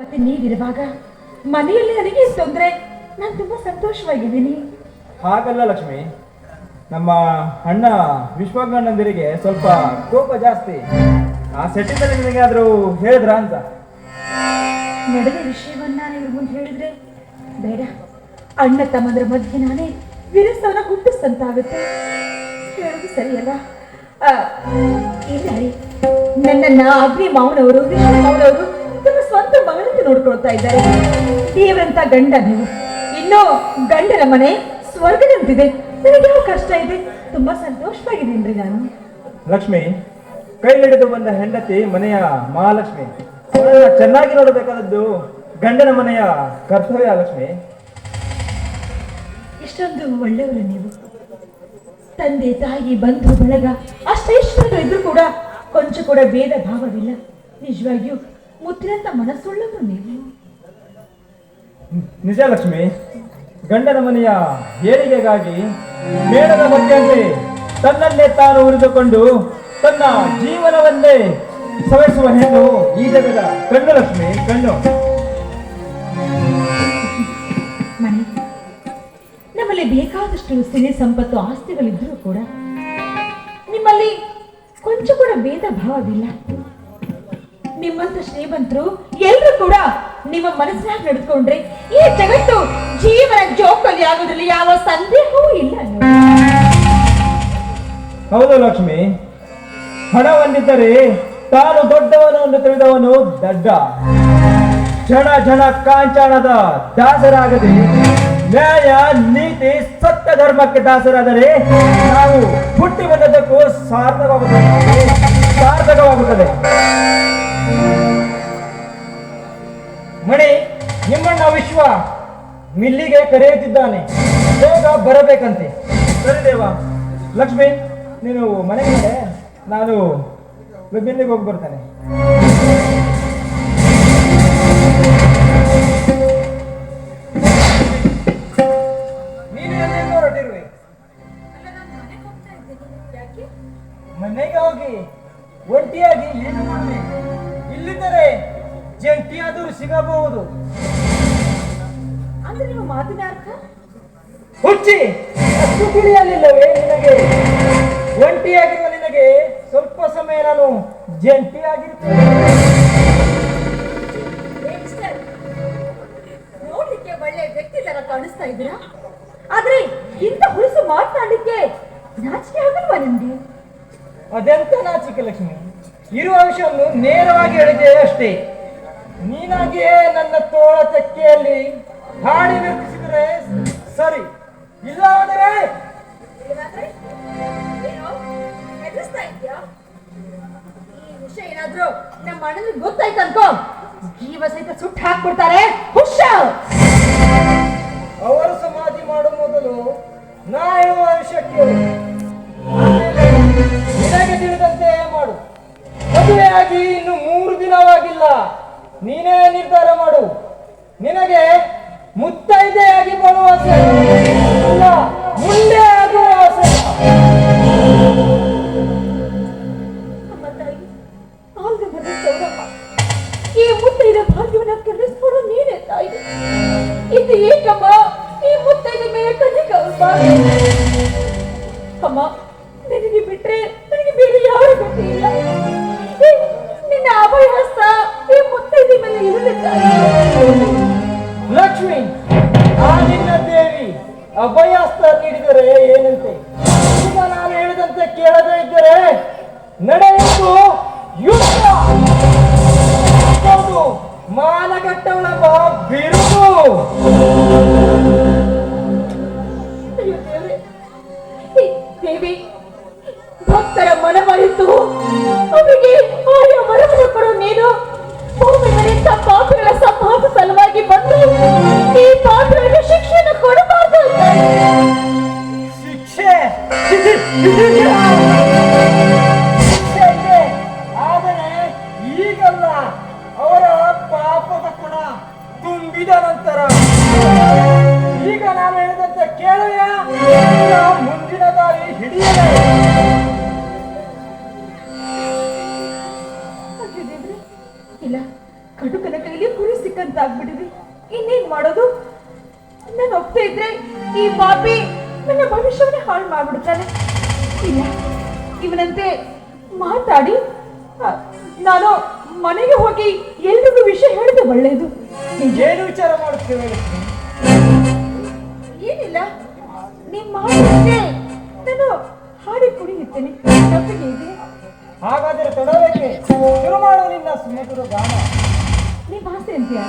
ಮತ್ತೆ ನೀವಿರುವಾಗ ಮನೆಯಲ್ಲಿ ನನಗೆ ತೊಂದರೆ. ನಾನು ತುಂಬಾ ಸಂತೋಷವಾಗಿದ್ದೀನಿ. ಹಾಗಲ್ಲ ಲಕ್ಷ್ಮಿ, ನಮ್ಮ ಅಣ್ಣ ವಿಶ್ವಗಣ್ಣಂದಿರಿಗೆ ಸ್ವಲ್ಪ ಕೋಪ ಜಾಸ್ತಿ. ಆ ಸೆಟ್ಟಿಂದಲ್ಲಿ ನಿನಗಾದ್ರೂ ಹೇಳಿದ್ರ ಅಂತ? ನಡೆದ ವಿಷಯವನ್ನ ಇವ್ರ ಮುಂದೆ ಹೇಳಿದ್ರೆ ಬೇಡ, ಅಣ್ಣ ತಮ್ಮಂದ್ರ ಮಧ್ಯೆ ನಾನೇ ವಿರಸವನ್ನ ಹುಟ್ಟಿಸ್ತಂತಾಗುತ್ತೆ. ಹೇಳೋದು ಸರಿಯಲ್ಲ. ಇಲ್ಲ ರೀ, ನನ್ನನ್ನ ಅಗ್ನಿ ಮಾವನವರು ವಿಷ್ಣು ಮಾವನವರು ತಮ್ಮ ಸ್ವಂತ ಮಗಳಂತೆ ನೋಡ್ಕೊಳ್ತಾ ಇದ್ದಾರೆ. ದೇವರಂತ ಗಂಡ ನೀವು, ಇನ್ನೂ ಗಂಡನ ಮನೆ ಸ್ವರ್ಗದಂತಿದೆ. ನನಗೆ ಯಾವ ಕಷ್ಟ ಇದೆ, ತುಂಬಾ ಸಂತೋಷವಾಗಿದ್ದೀನಿ ನಾನು. ಲಕ್ಷ್ಮಿ, ಕೈ ಹಿಡಿದು ಬಂದ ಹೆಂಡತಿ ಮನೆಯ ಮಹಾಲಕ್ಷ್ಮಿ. ಅವಳನ್ನ ಚೆನ್ನಾಗಿ ನೋಡಬೇಕಾದದ್ದು ಗಂಡನ ಮನೆಯ ಕರ್ತವ್ಯ. ಲಕ್ಷ್ಮಿ, ಇಷ್ಟೊಂದು ಒಳ್ಳೆಯವರು ನೀವು. ತಂದೆ ತಾಯಿ ಬಂಧು ಬಳಗ ಅಷ್ಟೈಶ್ವರ್ಯ ಇದ್ರೂ ಕೂಡ ಕೊಂಚ ಕೂಡ ಭೇದ ಭಾವವಿಲ್ಲ. ನಿಜವಾಗಿಯೂ ಮುತ್ತಿನಂತ ಮನಸ್ಸುಳ್ಳವರು ನೀವು. ನಿಜ ಲಕ್ಷ್ಮಿ, ಗಂಡನ ಮನೆಯ ಏಳಿಗೆಗಾಗಿ ಮೇಳದ ಮಧ್ಯೆ ತನ್ನನ್ನೇ ತಾನು ಉರಿದುಕೊಂಡು ತನ್ನ ಜೀವನವನ್ನೇ ಸವೆಸುವ ಹೆಣ್ಣು ಈ ಜಗದ ಕಣ್ಣು. ಲಕ್ಷ್ಮಿ, ಕಣ್ಣು. ಮನೆ ನಮ್ಮಲ್ಲಿ ಬೇಕಾದಷ್ಟು ಸಿರಿ ಸಂಪತ್ತು ಆಸ್ತಿಗಳಿದ್ರೂ ಕೂಡ ನಿಮ್ಮಲ್ಲಿ ಕೊಂಚ ಕೂಡ ಭೇದ ಭಾವವಿಲ್ಲ. ನಿಮ್ಮಂತ ಶ್ರೀಮಂತರು ಎಲ್ಲರೂ ಕೂಡ ನಿಮ್ಮ ಮನಸ್ಸಿನಾಗ ನಡೆದುಕೊಂಡ್ರೆ ಈ ಜಗತ್ತು ಜೀವನ ಜೋಕಾಲಿ ಆಗೋದ್ರಲ್ಲಿ ಯಾವ ಸಂದೇಹವೂ ಇಲ್ಲ. ಹೌದು ಲಕ್ಷ್ಮಿ, ಹಣ ಹೊಂದಿದ್ದರೆ ತಾನು ದೊಡ್ಡವನು ಎಂದು ತಿಳಿದವನು ದಡ್ಡ. ಜನ ಜನ ಕಾಂಚಾಣದ ದಾಸರಾಗದೆ ನ್ಯಾಯ ನೀತಿ ಸತ್ಯ ಧರ್ಮಕ್ಕೆ ದಾಸರಾದರೆ ನಾವು ಹುಟ್ಟಿ ಬಂದದ್ದಕ್ಕೂ ಸಾರ್ಥಕವಾಗುತ್ತದೆ. ಮಣಿ, ನಿಮ್ಮಣ್ಣ ವಿಶ್ವ ಮಿಲ್ಲಿಗೆ ಕರೆಯುತ್ತಿದ್ದಾನೆ, ಬೇಗ ಬರಬೇಕಂತೆ. ಸರಿ ದೇವ. ಲಕ್ಷ್ಮಿ, ನೀನು ಮನೆಗೆ ನಾನು ಮಿಲ್ಲಿಗೆ ಹೋಗಿ ಬರ್ತೇನೆ. ಮನೆಗೆ ಹೋಗಿ ಒಂಟಿಯಾಗಿ ಏನು ಮಾಡಲಿ? ಇಲ್ಲಿದ್ದರೆ ಜಂಟಿಯಾದರೂ ಸಿಗಬಹುದು. ಅಂದ್ರೆ ನಿಮ್ಮ ಮಾತಿನ ಅರ್ಥ? ಹುಚ್ಚಿ, ಅಷ್ಟು ತಿಳಿಯಲಿಲ್ಲವೇ ನಿನಗೆ? ಒಂಟಿಯಾಗಿರುವ ನಿನಗೆ ಸ್ವಲ್ಪ ಸಮಯ ನಾನು ಜಂಟಿಯಾಗಿರ್ತೇನೆ. ನೋಡ್ಲಿಕ್ಕೆ ಒಳ್ಳೆ ವ್ಯಕ್ತಿ ತರ ಕಾಣಿಸ್ತಾ ಇದ್ದೀರಾ, ಆದ್ರೆ ಇಂಥ ಹುಡುಸು ಮಾತನಾಡ್ಲಿಕ್ಕೆ ನಾಚಿಕೆ ಆಗಲ್ವಾ ನಿಮ್ಗೆ? ಅದೆಂತ ನಾಚಿಕೆ ಲಕ್ಷ್ಮಿ? ಇರುವ ಅಂಶವನ್ನು ನೇರವಾಗಿ ಹೇಳಿದೆ ಅಷ್ಟೇ. ನೀನಾಗಿಯೇ ನನ್ನ ತೋಳ ಚಕ್ಕೆಯಲ್ಲಿ ಹಾಡಿ ನಿರ್ಮಿಸಿದರೆ ಸರಿ, ಇಲ್ಲ ಅಂದರೆ ಈ ವಿಷಯ ಏನಾದ್ರೂ ನಮ್ಮ ಅಣ್ಣನಿಗೆ ಗೊತ್ತಾಯ್ತು ಅನ್ಕೋ, ಜೀವ ಸಹಿತ ಸುಟ್ಟು ಹಾಕ್ಬಿಡ್ತಾರೆ. ಹುಷಾರ್. ಅವರು ಸಮಾಧಿ ಮಾಡುವ ಮೊದಲು ನಾ ಹೇಳುವ ವಿಷಯಕ್ಕೆ ನಿನಗೆ ತಿಳಿದಂತೆ ಮಾಡು. ಮದುವೆಯಾಗಿ ಇನ್ನು 3 ದಿನವಾಗಿಲ್ಲ. ನೀನೇ ನಿರ್ಧಾರ ಮಾಡು. ನಿನಗೆ ಮುತ್ತೈದೆಯಾಗಿ ಬರುವ ಆಸೆ ಇಲ್ಲ, ಮುಂದೆ ಆಗುವ ಆಸೆ. ಈ ಮುತ್ತೈದ ಭಾಗ್ಯವನ್ನ ಕೆಡಿಸ್ಕೊಡು ನೀನೇ ತಾಯಿ. ಇದು ಏಕಮ್ಮ, ಈ ಮುತ್ತೈದ ಮೇಲೆ ಕಲಿಕಲ್ಬಾರ್ದು. ಅಮ್ಮ, ನಿನಗೆ ಬಿಟ್ರೆ ನನಗೆ ಬೇರೆ ಯಾರು ಗತಿ ಇಲ್ಲ. ನಿನ್ನ ಅಭಯ ಹಸ್ತ ಈ ಮುತ್ತೈದ ಮೇಲೆ ಇರಲಿ ತಾಯಿ. ಲಕ್ಷ್ಮಿ, ಆ ನಿನ್ನ ದೇವಿ ಅಭಯಾಸ್ತ ನೀಡಿದರೆ ಏನಂತೆ? ಈಗ ನಾನು ಹೇಳಿದಂತೆ ಕೇಳದೇ ಇದ್ದರೆ ನಡೆಯುವುದು ಯುದ್ಧ. ಮಾನಗಟ್ಟವಳೆಂಬ ಬಿರುದು. ದೇವಿ, ಭಕ್ತರ ಮನವರಿತು ಅವರಿಗೆ ಆಯಾ ವರವನ್ನು ಕೊಡು ನೀನು. ಭೂಮಿ ಮೇಲಿಂದ ಪಾಪಿಗಳ ಸಂಹಾರ ಸಲುವಾಗಿ ಬಂದು ಈ ಪಾಪಿಗಳಿಗೆ ಶಿಕ್ಷೆಯನ್ನು ಕೊಡಬಾರ್ದು. ಶಿಕ್ಷೆ ಶಿಕ್ಷೆ ಇದೆ, ಆದರೆ ಈಗಲ್ಲ. ಅವರ ಪಾಪದ ಗುಣ ತುಂಬಿದ ನಂತರ ಸಿಕ್ಕಂತ ಆಗ್ಬಿಟ್ಟಿದೆ. ಇನ್ನೇನ್ ಮಾಡೋದು? ನಾನು ಒಪ್ತಾ ಇದ್ರೆ ಈ ಪಾಪಿ ನನ್ನ ಭವಿಷ್ಯವನ್ನೇ ಹಾಳು ಮಾಡ್ಬಿಡ್ತಾನೆ. ಇಲ್ಲ, ಇವನಂತೆ ಮಾತಾಡಿ ನಾನು ಮನೆಗೆ ಹೋಗಿ ಎಲ್ರಿಗೂ ವಿಷಯ ಹೇಳಿದ್ರೆ ಒಳ್ಳೆಯದು. ಏನು ವಿಚಾರ ಮಾಡುತ್ತೇವೆ ಲಕ್ಷ್ಮಿ? ಏನಿಲ್ಲ, ನಿಮ್ಮ ಮಾತಿಗೆ ನಾನು ಹಾಡಿ ಕುಡಿಯುತ್ತೇನೆ. ತಪ್ಪಿಗೆ ಇದೆ. ಹಾಗಾದರೆ ತೊಡಬೇಕೆ? ಶುರು ಮಾಡು ನಿನ್ನ ಸುಮಧುರ ಗಾನ. ನಿಮ್ಮ ಆಸೆ ಅಂತೀಯ?